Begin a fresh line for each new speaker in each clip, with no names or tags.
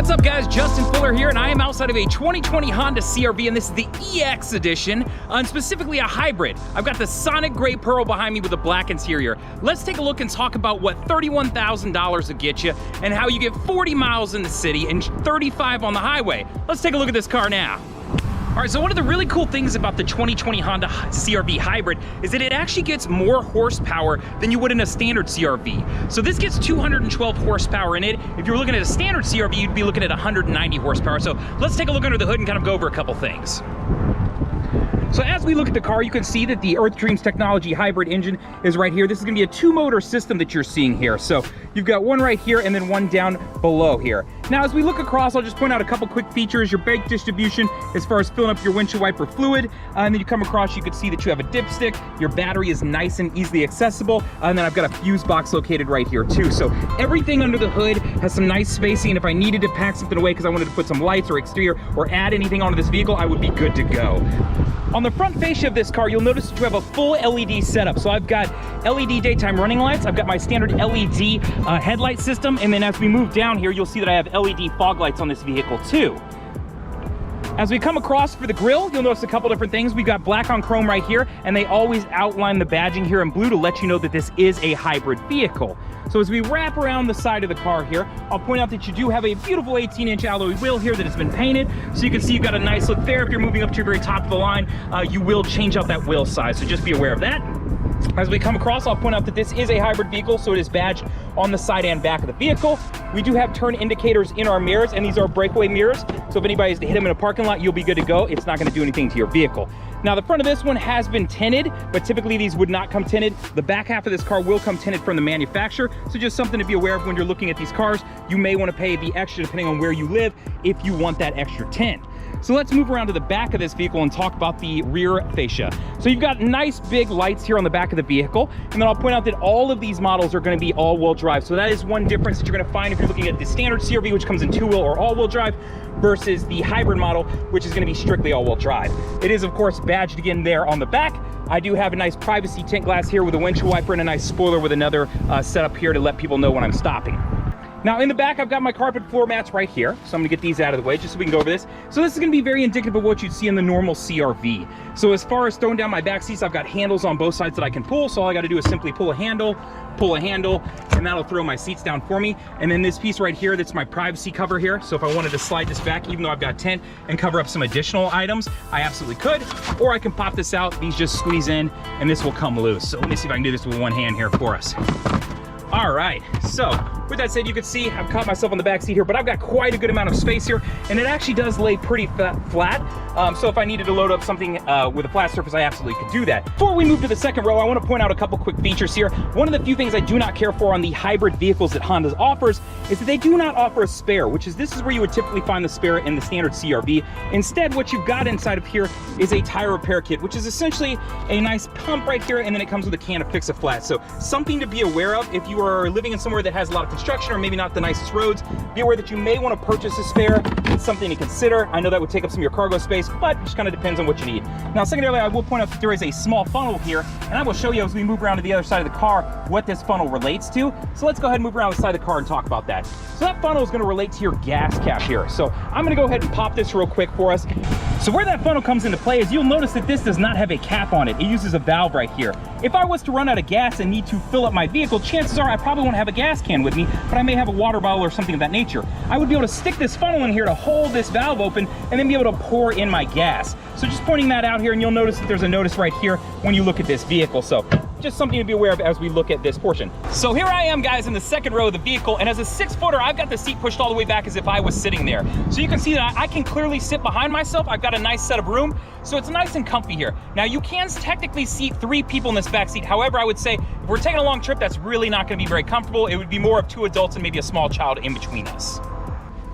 What's up guys, Justin Fuller here, and I am outside of a 2020 Honda CR-V, and this is the EX edition, and specifically a hybrid. I've got the Sonic Gray Pearl behind me with a black interior. Let's take a look and talk about what $31,000 will get you, and how you get 40 miles in the city and 35 on the highway. Let's take a look at this car now. All right, so one of the really cool things about the 2020 Honda CR-V Hybrid is that it actually gets more horsepower than you would in a standard CR-V. So this gets 212 horsepower in it. If you're looking at a standard CR-V, you'd be looking at 190 horsepower. So let's take a look under the hood and kind of go over a couple things. So as we look at the car, you can see that the Earth Dreams Technology hybrid engine is right here. This is gonna be a two-motor system that you're seeing here. So you've got one right here and then one down below here. Now, as we look across, I'll just point out a couple quick features. Your brake distribution as far as filling up your windshield wiper fluid. And then you come across, you can see that you have a dipstick. Your battery is nice and easily accessible. And then I've got a fuse box located right here too. So everything under the hood has some nice spacing. And if I needed to pack something away because I wanted to put some lights or exterior or add anything onto this vehicle, I would be good to go. On the front fascia of this car, you'll notice that you have a full LED setup. So I've got LED daytime running lights. I've got my standard LED headlight system. And then as we move down here, you'll see that I have LED fog lights on this vehicle too. As we come across for the grille, you'll notice a couple different things. We've got black on chrome right here, and they always outline the badging here in blue to let you know that this is a hybrid vehicle. So as we wrap around the side of the car here, I'll point out that you do have a beautiful 18-inch alloy wheel here that has been painted. So you can see you've got a nice look there. If you're moving up to your very top of the line, you will change out that wheel size, so just be aware of that. As we come across, I'll point out that this is a hybrid vehicle, so it is badged on the side and back of the vehicle. We do have turn indicators in our mirrors, and these are breakaway mirrors. So if anybody is to hit them in a parking lot, you'll be good to go. It's not gonna do anything to your vehicle. Now, the front of this one has been tinted, but typically these would not come tinted. The back half of this car will come tinted from the manufacturer. So just something to be aware of when you're looking at these cars. You may wanna pay the extra depending on where you live if you want that extra tint. So let's move around to the back of this vehicle and talk about the rear fascia. So you've got nice big lights here on the back of the vehicle. And then I'll point out that all of these models are gonna be all-wheel drive. So that is one difference that you're gonna find if you're looking at the standard CR-V, which comes in two-wheel or all-wheel drive, versus the hybrid model, which is gonna be strictly all-wheel drive. It is, of course, badged again there on the back. I do have a nice privacy tint glass here with a windshield wiper and a nice spoiler with another setup here to let people know when I'm stopping. Now in the back, I've got my carpet floor mats right here. So I'm gonna get these out of the way just so we can go over this. So this is gonna be very indicative of what you'd see in the normal CR-V. So as far as throwing down my back seats, I've got handles on both sides that I can pull. So all I gotta do is simply pull a handle, and that'll throw my seats down for me. And then this piece right here, that's my privacy cover here. So if I wanted to slide this back, even though I've got tent, and cover up some additional items, I absolutely could. Or I can pop this out, these just squeeze in, and this will come loose. So let me see if I can do this with one hand here for us. All right, so with that said, you can see I've caught myself on the back seat here, but I've got quite a good amount of space here, and it actually does lay pretty flat. So if I needed to load up something with a flat surface, I absolutely could do that. Before we move to the second row, I want to point out a couple quick features here. One of the few things I do not care for on the hybrid vehicles that Honda offers is that they do not offer a spare, this is where you would typically find the spare in the standard CR-V. Instead, what you've got inside of here is a tire repair kit, which is essentially a nice pump right here, and then it comes with a can of Fix-A-Flat. So something to be aware of if you are living in somewhere that has a lot of construction or maybe not the nicest roads. Be aware that you may want to purchase a spare. It's something to consider. I know that would take up some of your cargo space, but it just kind of depends on what you need. Now, secondarily, I will point out that there is a small funnel here, and I will show you as we move around to the other side of the car what this funnel relates to. So let's go ahead and move around the side of the car and talk about that. So that funnel is going to relate to your gas cap here. So I'm going to go ahead and pop this real quick for us. So where that funnel comes into play is you'll notice that this does not have a cap on it. It uses a valve right here. If I was to run out of gas and need to fill up my vehicle, chances are I probably won't have a gas can with me, but I may have a water bottle or something of that nature. I would be able to stick this funnel in here to hold this valve open and then be able to pour in my gas. So just pointing that out here, and you'll notice that there's a notice right here when you look at this vehicle. So just something to be aware of as we look at this portion. So here I am, guys, in the second row of the vehicle, and as a 6-footer, I've got the seat pushed all the way back as if I was sitting there. So you can see that I can clearly sit behind myself. I've got a nice set of room, so it's nice and comfy here. Now, you can technically seat 3 people in this back seat. However, I would say if we're taking a long trip, that's really not gonna be very comfortable. It would be more of 2 adults and maybe a small child in between us.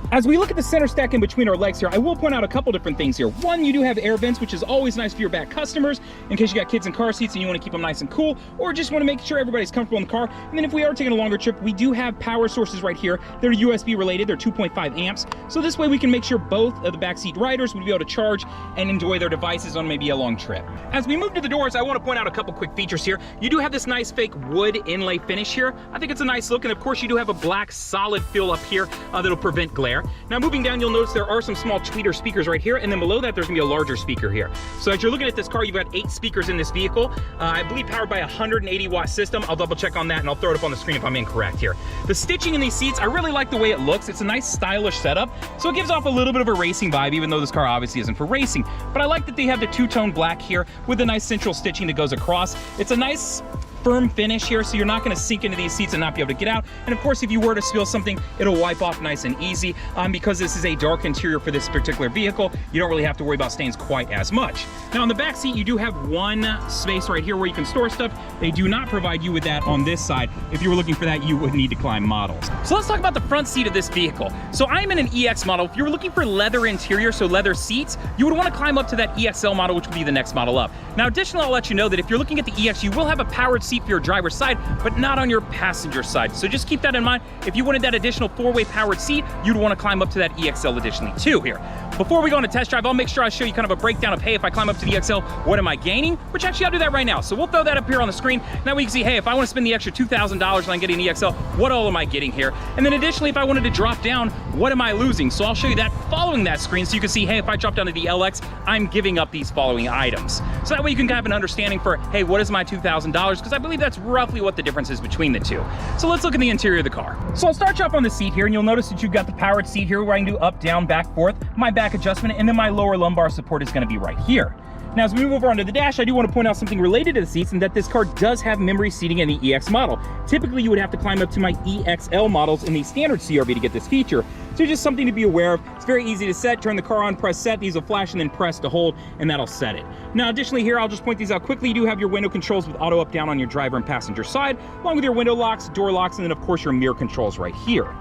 As we look at the center stack in between our legs here, I will point out a couple different things here. One, you do have air vents, which is always nice for your back customers in case you got kids in car seats and you want to keep them nice and cool, or just want to make sure everybody's comfortable in the car. And then if we are taking a longer trip, we do have power sources right here. They're USB related, they're 2.5 amps. So this way we can make sure both of the backseat riders would be able to charge and enjoy their devices on maybe a long trip. As we move to the doors, I want to point out a couple quick features here. You do have this nice fake wood inlay finish here. I think it's a nice look, and of course you do have a black solid fill up here that'll prevent glare. there. Now moving down, you'll notice there are some small tweeter speakers right here, and then below that there's gonna be a larger speaker here. So as you're looking at this car, you've got 8 speakers in this vehicle. I believe powered by a 180-watt system. I'll double check on that and I'll throw it up on the screen if I'm incorrect here. The stitching in these seats, I really like the way it looks. It's a nice stylish setup, so it gives off a little bit of a racing vibe, even though this car obviously isn't for racing. But I like that they have the two-tone black here with the nice central stitching that goes across. It's a nice firm finish here, so you're not going to sink into these seats and not be able to get out. And of course, if you were to spill something, it'll wipe off nice and easy. Because this is a dark interior for this particular vehicle, you don't really have to worry about stains quite as much. Now on the back seat, you do have one space right here where you can store stuff. They do not provide you with that on this side. If you were looking for that, you would need to climb models. So let's talk about the front seat of this vehicle. So I'm in an EX model. If you were looking for leather interior, so leather seats, you would want to climb up to that EXL model, which would be the next model up. Now additionally, I'll let you know that if you're looking at the EX, you will have a powered seat for your driver's side, but not on your passenger side. So just keep that in mind. If you wanted that additional 4-way powered seat, you'd want to climb up to that EXL additionally too here. Before we go on a test drive, I'll make sure I show you kind of a breakdown of, hey, if I climb up to the EXL, what am I gaining? Which actually I'll do that right now. So we'll throw that up here on the screen. Now we can see, hey, if I want to spend the extra $2,000 and I'm getting an EXL, what all am I getting here? And then additionally, if I wanted to drop down, what am I losing? So I'll show you that following that screen so you can see, hey, if I drop down to the LX, I'm giving up these following items. So that way you can have an understanding for, hey, what is my $2,000? Because I believe that's roughly what the difference is between the two. So let's look at the interior of the car. So I'll start you off on the seat here, and you'll notice that you've got the powered seat here where I can do up, down, back, forth, my back adjustment, and then my lower lumbar support is going to be right here. Now, as we move over onto the dash, I do want to point out something related to the seats, and that this car does have memory seating in the EX model. Typically, you would have to climb up to my EXL models in the standard CRV to get this feature. So just something to be aware of. It's very easy to set. Turn the car on, press set. These will flash, and then press to hold, and that'll set it. Now, additionally here, I'll just point these out quickly. You do have your window controls with auto up, down on your driver and passenger side, along with your window locks, door locks, and then, of course, your mirror controls right here.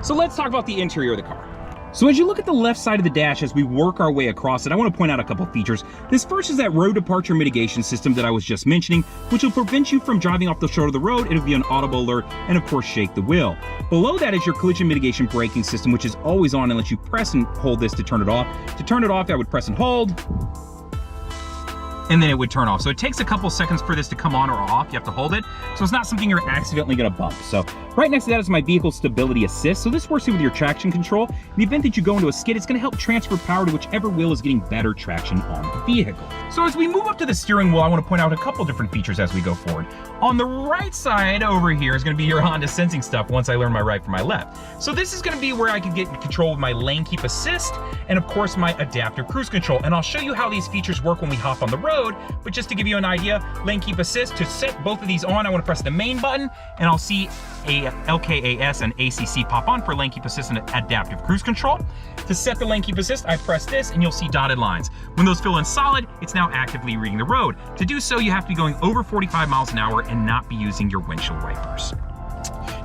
So let's talk about the interior of the car. So as you look at the left side of the dash as we work our way across it, I want to point out a couple features. This first is that road departure mitigation system that I was just mentioning, which will prevent you from driving off the shoulder of the road. It'll be an audible alert and of course shake the wheel. Below that is your collision mitigation braking system, which is always on unless you press and hold this to turn it off. To turn it off, I would press and hold, and then it would turn off. So it takes a couple seconds for this to come on or off. You have to hold it. So it's not something you're accidentally gonna bump. So right next to that is my vehicle stability assist. So this works with your traction control. In the event that you go into a skid, it's gonna help transfer power to whichever wheel is getting better traction on the vehicle. So as we move up to the steering wheel, I wanna point out a couple different features as we go forward. On the right side over here is gonna be your Honda sensing stuff once I learn my right from my left. So this is gonna be where I can get control of my lane keep assist and of course my adaptive cruise control. And I'll show you how these features work when we hop on the road. But just to give you an idea, lane keep assist, to set both of these on, I want to press the main button and I'll see a LKAS and ACC pop on for lane keep assist and adaptive cruise control. To set the lane keep assist, I press this and you'll see dotted lines. When those fill in solid, it's now actively reading the road. To do so, you have to be going over 45 miles an hour and not be using your windshield wipers.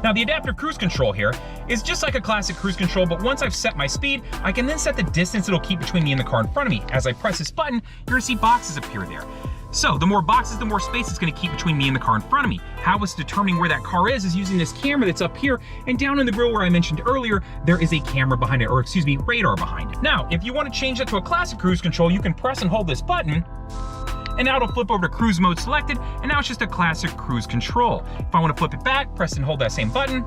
Now the adaptive cruise control here is just like a classic cruise control, but once I've set my speed, I can then set the distance it'll keep between me and the car in front of me. As I press this button, you're gonna see boxes appear there. So the more boxes, the more space it's gonna keep between me and the car in front of me. How it's determining where that car is using this camera that's up here, and down in the grill where I mentioned earlier, there is a camera behind it, or excuse me, radar behind it. Now, if you wanna change that to a classic cruise control, you can press and hold this button, and now it'll flip over to cruise mode selected, and now it's just a classic cruise control. If I want to flip it back, press and hold that same button,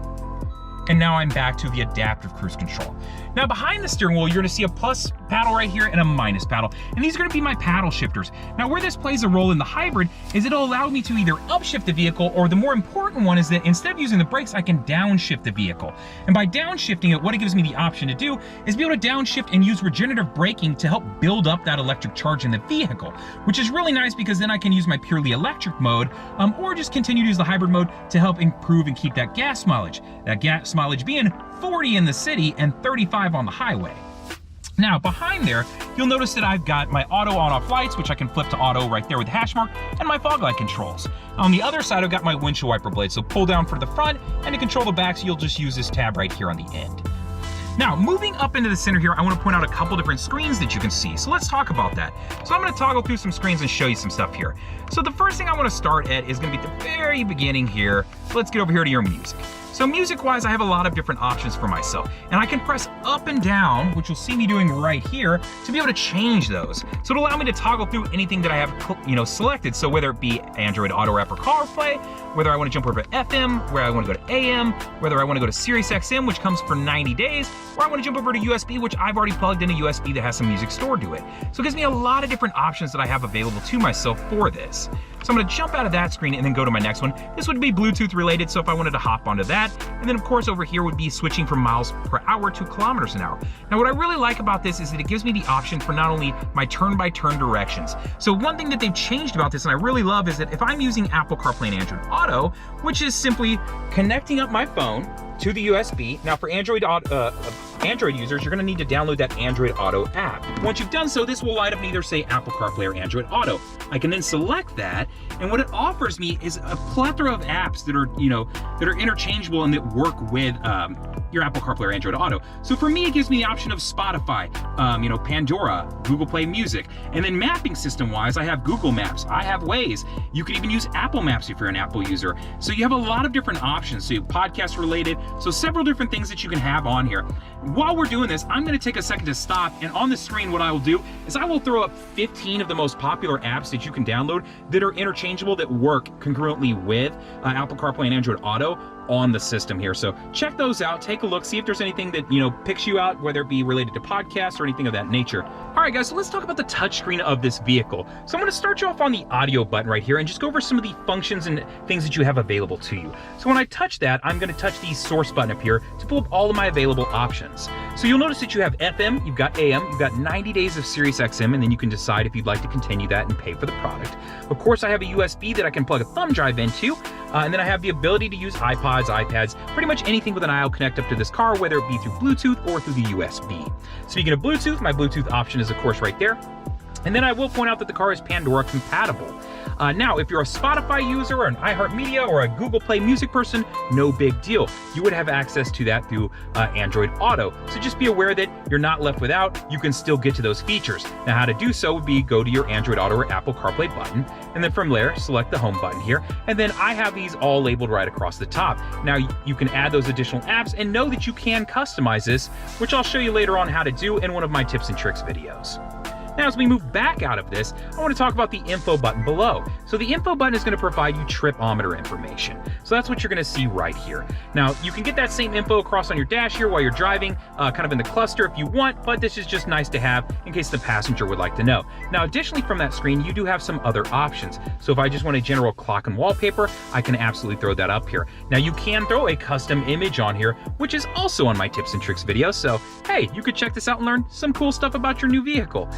and now I'm back to the adaptive cruise control. Now behind the steering wheel, you're gonna see a plus paddle right here and a minus paddle, and these are gonna be my paddle shifters. Now where this plays a role in the hybrid is it'll allow me to either upshift the vehicle, or the more important one is that instead of using the brakes, I can downshift the vehicle. And by downshifting it, what it gives me the option to do is be able to downshift and use regenerative braking to help build up that electric charge in the vehicle, which is really nice because then I can use my purely electric mode, or just continue to use the hybrid mode to help improve and keep that gas mileage. That gas mileage being 40 in the city and 35 on the highway. Now behind there, you'll notice that I've got my auto on-off lights, which I can flip to auto right there with the hash mark, and my fog light controls. On the other side, I've got my windshield wiper blade, so pull down for the front, and to control the back, so you'll just use this tab right here on the end. Now, moving up into the center here, I want to point out a couple different screens that you can see. So let's talk about that. So I'm going to toggle through some screens and show you some stuff here. So the first thing I want to start at is going to be at the very beginning here. So let's get over here to your music. So music-wise, I have a lot of different options for myself, and I can press up and down, which you'll see me doing right here, to be able to change those. So it'll allow me to toggle through anything that I have, selected. So whether it be Android Auto app or CarPlay, whether I want to jump over to FM, where I want to go to AM, whether I want to go to Sirius XM, which comes for 90 days, or I want to jump over to USB, which I've already plugged in a USB that has some music stored to it. So it gives me a lot of different options that I have available to myself for this. So I'm gonna jump out of that screen and then go to my next one. This would be Bluetooth related, so if I wanted to hop onto that, and then of course over here would be switching from miles per hour to kilometers an hour. Now what I really like about this is that it gives me the option for not only my turn-by-turn directions. So one thing that they've changed about this and I really love is that if I'm using Apple CarPlay and Android Auto, which is simply connecting up my phone to the USB. Now for Android users, you're gonna need to download that Android Auto app. Once you've done so, this will light up and either say Apple CarPlay or Android Auto. I can then select that, and what it offers me is a plethora of apps that are interchangeable and that work with your Apple CarPlay or Android Auto. So for me, it gives me the option of Spotify, Pandora, Google Play Music, and then mapping system-wise, I have Google Maps, I have Waze. You could even use Apple Maps if you're an Apple user. So you have a lot of different options. So you have podcast related, so several different things that you can have on here. While we're doing this, I'm gonna take a second to stop, and on the screen what I will do is I will throw up 15 of the most popular apps that you can download that are interchangeable, that work concurrently with Apple CarPlay and Android Auto on the system here. So check those out, take a look, see if there's anything that picks you out, whether it be related to podcasts or anything of that nature. All right guys, so let's talk about the touchscreen of this vehicle. So I'm gonna start you off on the audio button right here and just go over some of the functions and things that you have available to you. So when I touch that, I'm gonna touch the source button up here to pull up all of my available options. So you'll notice that you have FM, you've got AM, you've got 90 days of Sirius XM, and then you can decide if you'd like to continue that and pay for the product. Of course, I have a USB that I can plug a thumb drive into, and then I have the ability to use iPods, iPads, pretty much anything with an I/O connect up to this car, whether it be through Bluetooth or through the USB. Speaking of Bluetooth, my Bluetooth option is of course right there. And then I will point out that the car is Pandora compatible. Now, if you're a Spotify user or an iHeartMedia or a Google Play Music person, no big deal. You would have access to that through Android Auto. So just be aware that you're not left without. You can still get to those features. Now, how to do so would be go to your Android Auto or Apple CarPlay button, and then from there, select the home button here. And then I have these all labeled right across the top. Now, you can add those additional apps and know that you can customize this, which I'll show you later on how to do in one of my tips and tricks videos. Now, as we move back out of this, I want to talk about the info button below. So the info button is going to provide you tripometer information. So that's what you're going to see right here. Now, you can get that same info across on your dash here while you're driving, kind of in the cluster if you want, but this is just nice to have in case the passenger would like to know. Now, additionally from that screen, you do have some other options. So if I just want a general clock and wallpaper, I can absolutely throw that up here. Now, you can throw a custom image on here, which is also on my tips and tricks video. So, hey, you could check this out and learn some cool stuff about your new vehicle.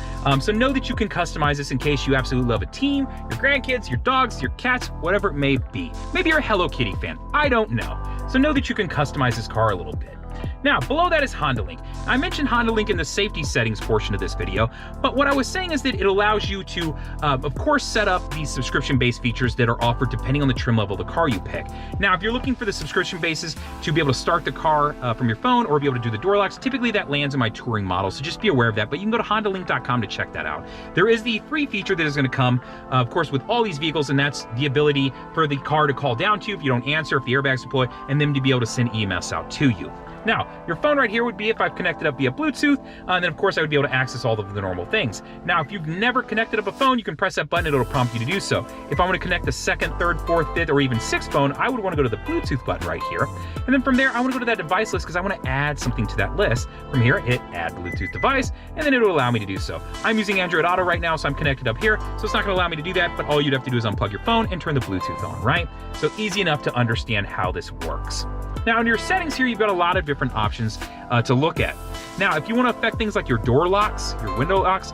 So know that you can customize this in case you absolutely love a team, your grandkids, your dogs, your cats, whatever it may be. Maybe you're a Hello Kitty fan, I don't know. So know that you can customize this car a little bit. Now, below that is Honda Link. I mentioned Honda Link in the safety settings portion of this video, but what I was saying is that it allows you to, of course, set up these subscription-based features that are offered depending on the trim level of the car you pick. Now, if you're looking for the subscription bases to be able to start the car from your phone or be able to do the door locks, typically that lands in my touring model, so just be aware of that, but you can go to HondaLink.com to check that out. There is the free feature that is going to come, of course, with all these vehicles, and that's the ability for the car to call down to you if you don't answer, if the airbags deploy, and them to be able to send EMS out to you. Now, your phone right here would be if I've connected up via Bluetooth, and then of course I would be able to access all of the normal things. Now, if you've never connected up a phone, you can press that button and it'll prompt you to do so. If I want to connect the second, third, fourth, fifth, or even sixth phone, I would want to go to the Bluetooth button right here. And then from there, I want to go to that device list because I want to add something to that list. From here, hit Add Bluetooth Device, and then it'll allow me to do so. I'm using Android Auto right now, so I'm connected up here, so it's not going to allow me to do that, but all you'd have to do is unplug your phone and turn the Bluetooth on, right? So easy enough to understand how this works. Now, in your settings here, you've got a lot of different options to look at. Now, if you want to affect things like your door locks, your window locks,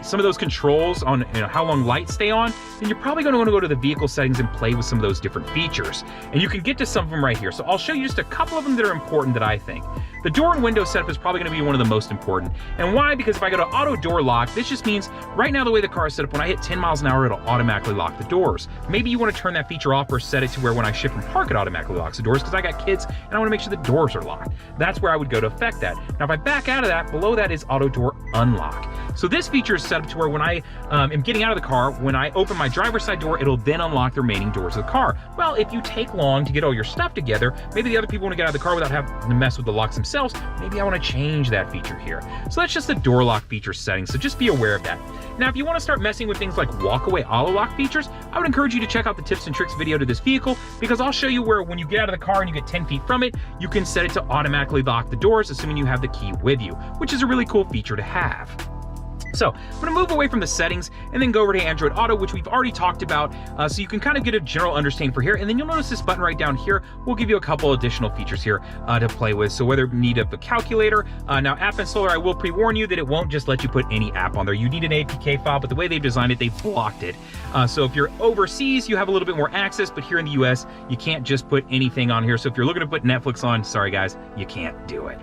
some of those controls on how long lights stay on, then you're probably going to want to go to the vehicle settings and play with some of those different features. And you can get to some of them right here. So I'll show you just a couple of them that are important that I think. The door and window setup is probably going to be one of the most important. And why? Because if I go to auto door lock, this just means right now the way the car is set up, when I hit 10 miles an hour, it'll automatically lock the doors. Maybe you want to turn that feature off or set it to where when I shift from park, it automatically locks the doors because I got kids and I want to make sure the doors are locked. That's where I would go to affect that. Now, if I back out of that, below that is auto door unlock. So this feature is set up to where when I am getting out of the car, when I open my driver's side door, it'll then unlock the remaining doors of the car. Well, if you take long to get all your stuff together, maybe the other people want to get out of the car without having to mess with the locks themselves, maybe I want to change that feature here. So that's just the door lock feature settings, so just be aware of that. Now, if you want to start messing with things like walkaway auto lock features, I would encourage you to check out the tips and tricks video to this vehicle, because I'll show you where when you get out of the car and you get 10 feet from it, you can set it to automatically lock the doors, assuming you have the key with you, which is a really cool feature to have. So I'm gonna move away from the settings and then go over to Android Auto, which we've already talked about, so you can kind of get a general understanding for here. And then you'll notice this button right down here will give you a couple additional features here to play with. So whether you need a calculator, now App Installer, I will pre-warn you that it won't just let you put any app on there. You need an APK file, but the way they've designed it, they've blocked it. So if you're overseas, you have a little bit more access, but here in the US, you can't just put anything on here. So if you're looking to put Netflix on, sorry guys, you can't do it.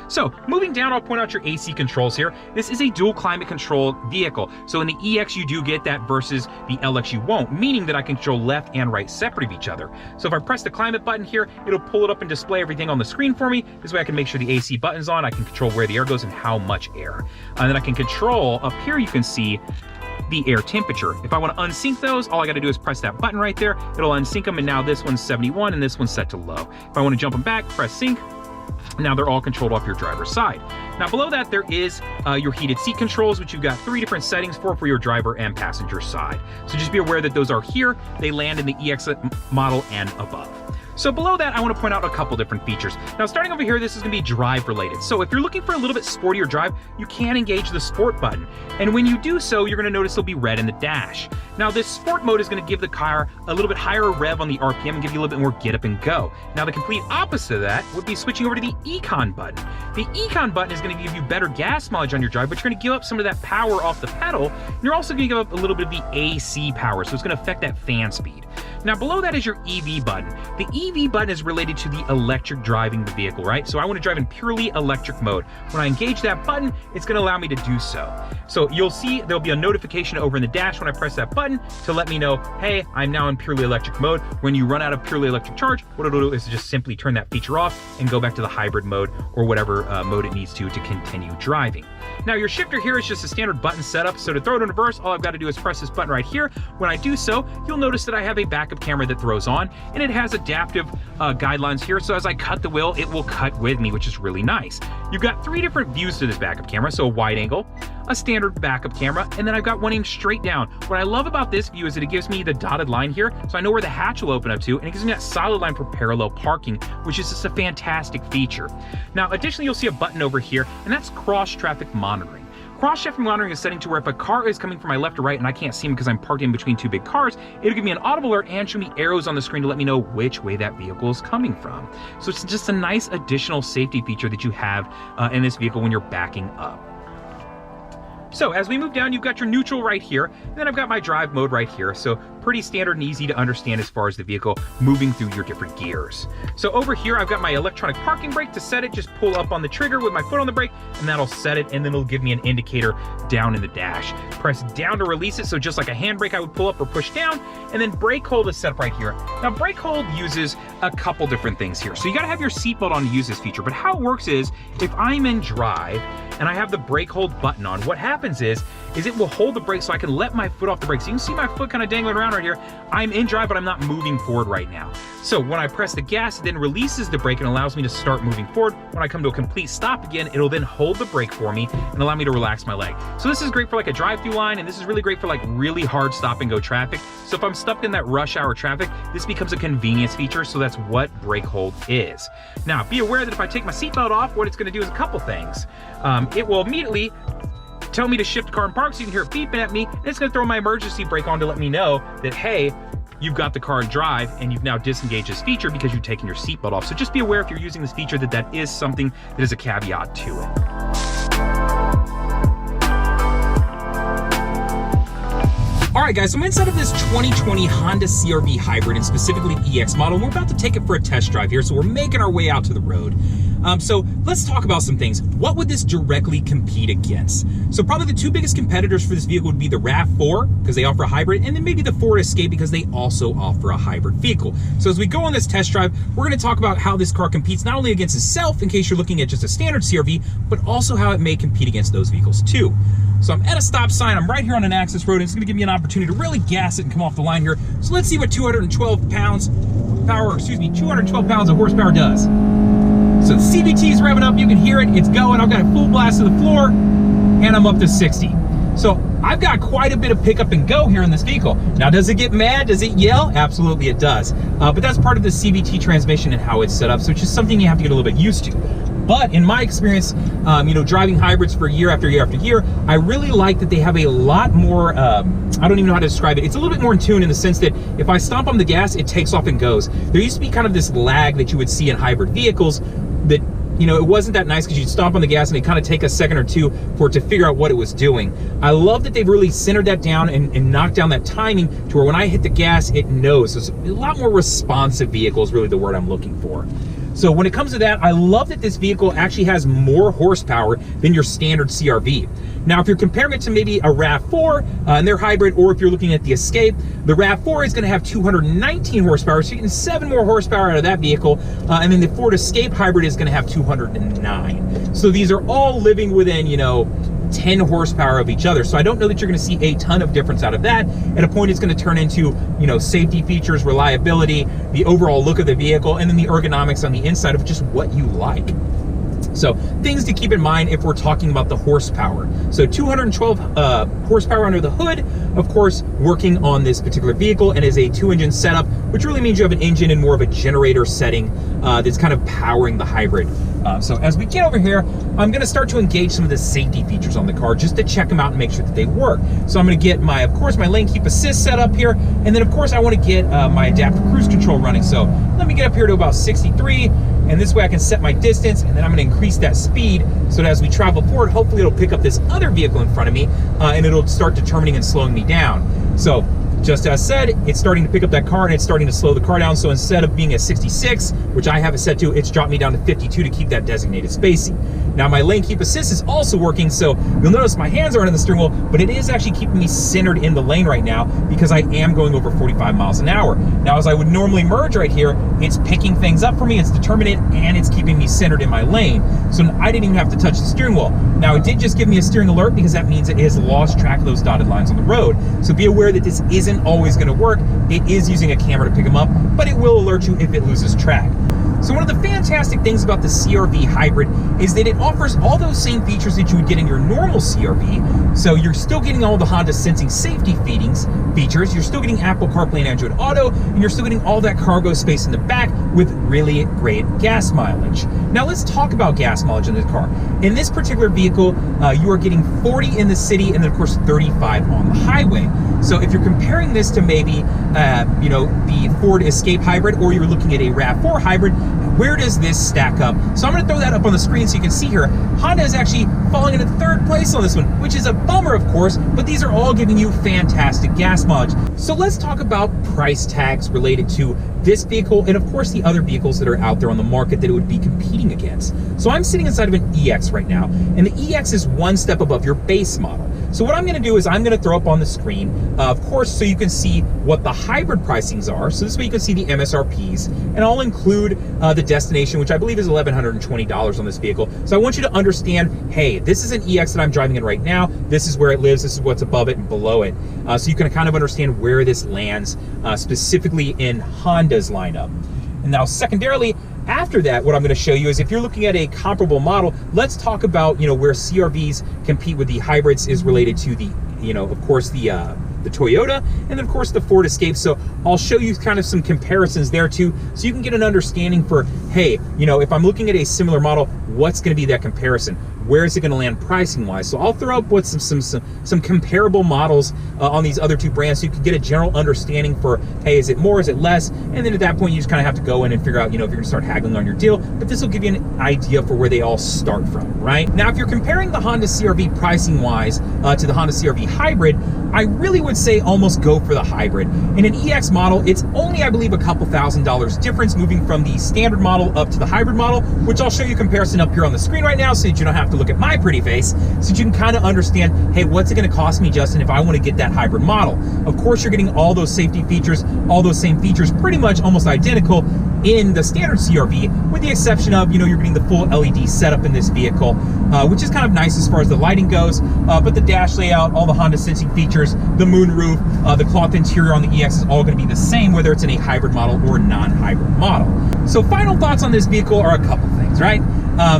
So moving down, I'll point out your AC controls here. This is a dual climate control vehicle. So in the EX, you do get that versus the LX, you won't, meaning that I can control left and right separate of each other. So if I press the climate button here, it'll pull it up and display everything on the screen for me. This way I can make sure the AC button's on. I can control where the air goes and how much air. And then I can control, up here you can see the air temperature. If I want to unsync those, all I got to do is press that button right there. It'll unsync them, and now this one's 71 and this one's set to low. If I want to jump them back, press sync. Now they're all controlled off your driver's side. Now below that, there is your heated seat controls, which you've got 3 different settings for your driver and passenger side. So just be aware that those are here. They land in the EXL model and above. So below that, I want to point out a couple different features. Now starting over here, this is going to be drive related. So if you're looking for a little bit sportier drive, you can engage the sport button. And when you do so, you're going to notice it'll be red in the dash. Now this sport mode is going to give the car a little bit higher rev on the RPM and give you a little bit more get up and go. Now the complete opposite of that would be switching over to the Econ button. The Econ button is going to give you better gas mileage on your drive, but you're going to give up some of that power off the pedal. And you're also going to give up a little bit of the AC power, so it's going to affect that fan speed. Now below that is your EV button. The EV button is related to the electric driving the vehicle, right? So I want to drive in purely electric mode. When I engage that button, it's going to allow me to do so. So you'll see there'll be a notification over in the dash when I press that button to let me know, hey, I'm now in purely electric mode. When you run out of purely electric charge, what it'll do is just simply turn that feature off and go back to the hybrid mode or whatever mode it needs to continue driving. Now your shifter here is just a standard button setup. So to throw it in reverse, all I've got to do is press this button right here. When I do so, you'll notice that I have a backup camera that throws on, and it has adaptive guidelines here. So as I cut the wheel, it will cut with me, which is really nice. You've got 3 different views to this backup camera. So a wide angle, a standard backup camera, and then I've got one aimed straight down. What I love about this view is that it gives me the dotted line here, so I know where the hatch will open up to, and it gives me that solid line for parallel parking, which is just a fantastic feature. Now, additionally, you'll see a button over here, and that's cross traffic monitoring. Cross traffic monitoring is setting to where if a car is coming from my left or right and I can't see him because I'm parked in between 2 big cars, it'll give me an audible alert and show me arrows on the screen to let me know which way that vehicle is coming from. So it's just a nice additional safety feature that you have in this vehicle when you're backing up. So as we move down, you've got your neutral right here, and then I've got my drive mode right here. So pretty standard and easy to understand as far as the vehicle moving through your different gears. So over here, I've got my electronic parking brake. To set it, just pull up on the trigger with my foot on the brake, and that'll set it, and then it'll give me an indicator down in the dash. Press down to release it, so just like a handbrake, I would pull up or push down, and then brake hold is set up right here. Now, brake hold uses a couple different things here. So you gotta have your seatbelt on to use this feature, but how it works is, if I'm in drive, and I have the brake hold button on, what happens is it will hold the brake so I can let my foot off the brake. So you can see my foot kind of dangling around right here. I'm in drive, but I'm not moving forward right now. So when I press the gas, it then releases the brake and allows me to start moving forward. When I come to a complete stop again, it'll then hold the brake for me and allow me to relax my leg. So this is great for like a drive-through line, and this is really great for like really hard stop and go traffic. So if I'm stuck in that rush hour traffic, this becomes a convenience feature. So that's what brake hold is. Now, be aware that if I take my seatbelt off, what it's gonna do is a couple things. It will immediately tell me to shift the car and park, so you can hear it beeping at me, and it's gonna throw my emergency brake on to let me know that, hey, you've got the car in drive and you've now disengaged this feature because you've taken your seatbelt off. So just be aware if you're using this feature that that is something that is a caveat to it. All right, right, guys, so I'm inside of this 2020 Honda CR-V Hybrid, and specifically EX model, and we're about to take it for a test drive here, so we're making our way out to the road. So let's talk about some things. What would this directly compete against? So probably the two biggest competitors for this vehicle would be the RAV4, because they offer a hybrid, and then maybe the Ford Escape, because they also offer a hybrid vehicle. So as we go on this test drive, we're going to talk about how this car competes not only against itself, in case you're looking at just a standard CR-V, but also how it may compete against those vehicles too. So I'm at a stop sign, I'm right here on an access road, and it's gonna give me an opportunity to really gas it and come off the line here. So let's see what 212 pounds of horsepower does. So the CVT is revving up, you can hear it, it's going, I've got it full blast to the floor, and I'm up to 60. So I've got quite a bit of pick up and go here in this vehicle. Now, does it get mad? Does it yell? Absolutely it does. But that's part of the CVT transmission and how it's set up, so it's just something you have to get a little bit used to. But in my experience, driving hybrids for year after year after year, I really like that they have a lot more, I don't even know how to describe it. It's a little bit more in tune in the sense that if I stomp on the gas, it takes off and goes. There used to be kind of this lag that you would see in hybrid vehicles that, it wasn't that nice because you'd stomp on the gas and it'd kind of take a second or two for it to figure out what it was doing. I love that they've really centered that down and knocked down that timing to where when I hit the gas, it knows. So it's a lot more responsive vehicle is really the word I'm looking for. So when it comes to that, I love that this vehicle actually has more horsepower than your standard CR-V. Now, if you're comparing it to maybe a RAV4 and their hybrid, or if you're looking at the Escape, the RAV4 is going to have 219 horsepower, so you're getting 7 more horsepower out of that vehicle, and then the Ford Escape hybrid is going to have 209. So these are all living within, 10 horsepower of each other. So I don't know that you're going to see a ton of difference out of that. At a point, it's going to turn into, safety features, reliability, the overall look of the vehicle, and then the ergonomics on the inside of just what you like. So things to keep in mind if we're talking about the horsepower. So 212 horsepower under the hood, of course, working on this particular vehicle, and is a 2-engine setup, which really means you have an engine and more of a generator setting that's kind of powering the hybrid. So as we get over here, I'm going to start to engage some of the safety features on the car just to check them out and make sure that they work. So I'm going to get my lane keep assist set up here, and then of course I want to get my adaptive cruise control running. So let me get up here to about 63, and this way I can set my distance, and then I'm going to increase that speed so that as we travel forward, hopefully it'll pick up this other vehicle in front of me, and it'll start determining and slowing me down. So just as said, it's starting to pick up that car and it's starting to slow the car down. So instead of being at 66, which I have it set to, it's dropped me down to 52 to keep that designated spacing. Now my lane keep assist is also working, so you'll notice my hands aren't in the steering wheel, but it is actually keeping me centered in the lane right now because I am going over 45 miles an hour. Now, as I would normally merge right here, it's picking things up for me, it's determining it, and it's keeping me centered in my lane. So I didn't even have to touch the steering wheel. Now, it did just give me a steering alert because that means it has lost track of those dotted lines on the road. So be aware that this isn't always going to work. It is using a camera to pick them up, but it will alert you if it loses track. So one of the fantastic things about the CR-V Hybrid is that it offers all those same features that you would get in your normal CR-V. So you're still getting all the Honda sensing safety features, you're still getting Apple CarPlay and Android Auto, and you're still getting all that cargo space in the back with really great gas mileage. Now let's talk about gas mileage in this car. In this particular vehicle, you are getting 40 in the city and then of course 35 on the highway. So if you're comparing this to maybe, the Ford Escape Hybrid, or you're looking at a RAV4 Hybrid, where does this stack up? So I'm going to throw that up on the screen so you can see here. Honda is actually falling into 3rd place on this one, which is a bummer, of course, but these are all giving you fantastic gas mileage. So let's talk about price tags related to this vehicle and, of course, the other vehicles that are out there on the market that it would be competing against. So I'm sitting inside of an EX right now, and the EX is one step above your base model. So what I'm going to do is I'm going to throw up on the screen, of course, so you can see what the hybrid pricings are. So this way you can see the MSRPs, and I'll include the destination, which I believe is $1,120 on this vehicle. So I want you to understand, hey, this is an EX that I'm driving in right now. This is where it lives. This is what's above it and below it. So you can kind of understand where this lands specifically in Honda's lineup. And now secondarily, after that, what I'm going to show you is if you're looking at a comparable model, let's talk about, where CR-Vs compete with the hybrids is related to the, of course, the Toyota, and then of course the Ford Escape. So I'll show you kind of some comparisons there too, so you can get an understanding for, hey, if I'm looking at a similar model, what's going to be that comparison? Where is it going to land pricing wise? So I'll throw up what some comparable models on these other two brands so you can get a general understanding for, hey, is it more, is it less? And then at that point you just kind of have to go in and figure out, if you're going to start haggling on your deal, but this will give you an idea for where they all start from, right? Now, if you're comparing the Honda CR-V pricing wise to the Honda CR-V Hybrid, I really would
would say almost go for the hybrid. In an EX model, it's only, I believe, a couple $1,000s difference moving from the standard model up to the hybrid model, which I'll show you a comparison up here on the screen right now so that you don't have to look at my pretty face, so that you can kind of understand, hey, what's it gonna cost me, Justin, if I want to get that hybrid model? Of course, you're getting all those safety features, all those same features, pretty much almost identical in the standard CRV, with the exception of, you're getting the full LED setup in this vehicle, which is kind of nice as far as the lighting goes, but the dash layout, all the Honda sensing features, the moonroof, the cloth interior on the EX is all going to be the same, whether it's in a hybrid model or non-hybrid model. So final thoughts on this vehicle are a couple things, right?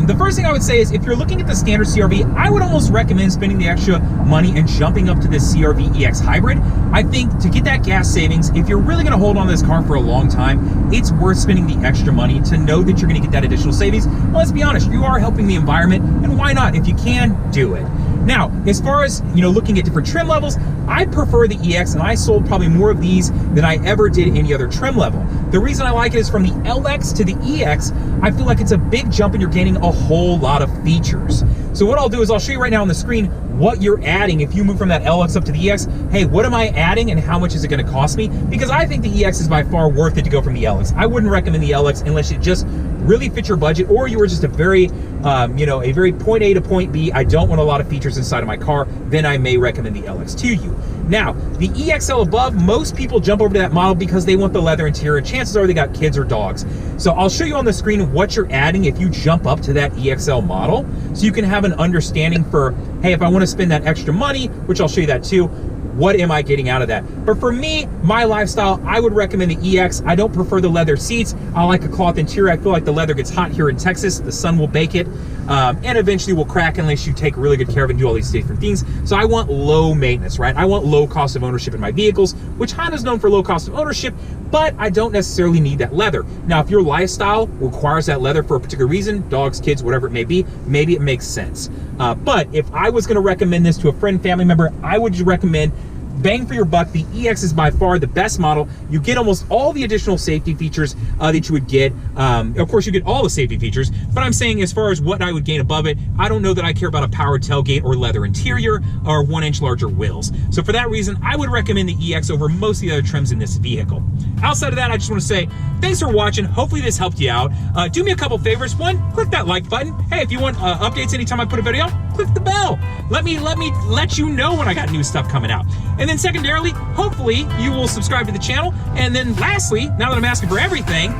The first thing I would say is if you're looking at the standard CRV, I would almost recommend spending the extra money and jumping up to this CRV EX hybrid. I think to get that gas savings, if you're really gonna hold on to this car for a long time, it's worth spending the extra money to know that you're gonna get that additional savings. Well, let's be honest, you are helping the environment, and why not? If you can, do it. Now, as far as looking at different trim levels, I prefer the EX, and I sold probably more of these than I ever did any other trim level. The reason I like it is from the LX to the EX, I feel like it's a big jump and you're gaining a whole lot of features. So what I'll do is I'll show you right now on the screen what you're adding if you move from that LX up to the EX. Hey, what am I adding and how much is it gonna cost me? Because I think the EX is by far worth it to go from the LX. I wouldn't recommend the LX unless it just really fit your budget, or you were just a very, a very point A to point B, I don't want a lot of features inside of my car, then I may recommend the LX to you. Now, the EXL above, most people jump over to that model because they want the leather interior. Chances are they got kids or dogs. So I'll show you on the screen what you're adding if you jump up to that EXL model, so you can have an understanding for, hey, if I want to spend that extra money, which I'll show you that too, what am I getting out of that? But for me, my lifestyle, I would recommend the EX. I don't prefer the leather seats. I like a cloth interior. I feel like the leather gets hot here in Texas. The sun will bake it, and eventually will crack unless you take really good care of it and do all these different things. So I want low maintenance, right? I want low cost of ownership in my vehicles, which Honda's known for low cost of ownership, but I don't necessarily need that leather. Now, if your lifestyle requires that leather for a particular reason, dogs, kids, whatever it may be, maybe it makes sense. But if I was gonna recommend this to a friend, family member, I would recommend, bang for your buck, the EX is by far the best model. You get almost all the additional safety features that you would get. Of course, you get all the safety features, but I'm saying as far as what I would gain above it, I don't know that I care about a powered tailgate or leather interior or 1-inch larger wheels. So for that reason, I would recommend the EX over most of the other trims in this vehicle. Outside of that, I just want to say thanks for watching. Hopefully this helped you out. Do me a couple favors. One, click that like button. Hey, if you want updates anytime I put a video out, click the bell. Let you know when I got new stuff coming out. And then secondarily, hopefully you will subscribe to the channel. And then lastly, now that I'm asking for everything,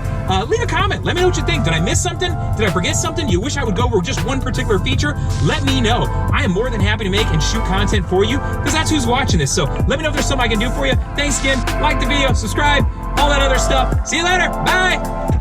leave a comment. Let me know what you think. Did I miss something? Did I forget something? You wish I would go over just one particular feature? Let me know. I am more than happy to make and shoot content for you, because that's who's watching this. So let me know if there's something I can do for you. Thanks again. Like the video, subscribe, all that other stuff. See you later. Bye.